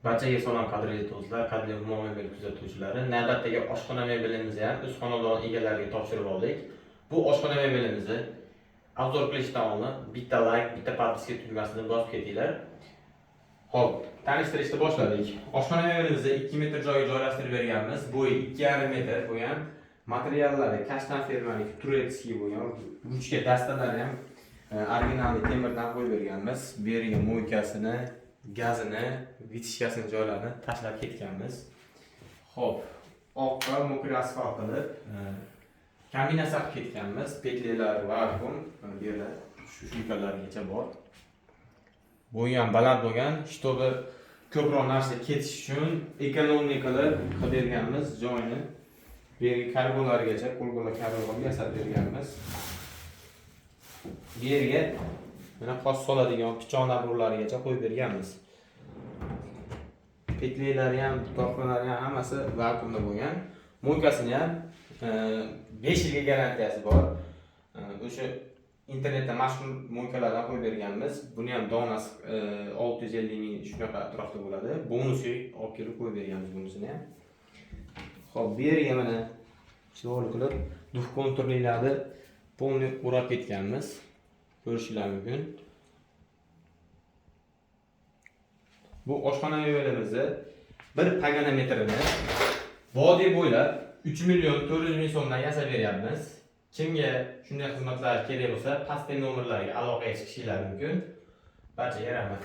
Barchaga salom qadrli do'stlar, qadrli umumiy mebel kuzatuvchilari. Navbatdagi oshxona mebelimizni ham o'z xonadon egalariga topshirib oldik. Bu oshxona mebelimizni obzor qilishdan oldin bitta like, bitta podpiska tugmasini bosib ketinglar. Xo'p, tanishtirishni boshladik. Oshxona mebelimizni 2 metr joyga joylashtirib berganmiz. Bo'yi 2,5 metr bo'lgan. Materiallari kashtan fermalik, turetskiy bo'lgan. Ruchka dastalari ham original temirdan qo'yib berganmiz. Bu yerga mo'ykasini, gazini, vitishkasini joylarini tashlab ketganmiz. Xo'p, oqqa mokri asfalt qilib kombinatsiya qilib ketganmiz. Petlelar vakuum, bu yerda shu shunchalargacha bor. Bu ham baland bo'lgan, чтобы ko'proq narsa ketish uchun ekonomik qilib berganmiz joyni. Bu yerga karbolargacha, qo'lbola karbolar yasab berganmiz. Bu yerga mana qos soladigan pichoq nabrularigacha qo'yib berganmiz. Petlelari ham, torqalari ham hammasi vakuumda bo'lgan. Mo'ykasini ham 5 yilga garantiyasi bor. O'sha internetda mashhur mo'ykalardan qo'yib berganmiz. Buni ham donasi 650 ming shunaqa atrofda bo'ladi. Bonusi olib kelib qo'yib berganmiz bunisini ham. Xo'p, bu yerga mana chiroyli qilib duh konturlarni polni o'rab ketganmiz. Ko'rishingiz mumkin. Bu oshxona mebelimizni bir pagana metrini vodiy bo'ylab 3 million 400 ming so'mdan yasab beryapmiz. Kimga shunday xizmatlar kerak bo'lsa, pastdagi nomerlarga aloqaga chiqishingiz mumkin. Barchaga rahmat.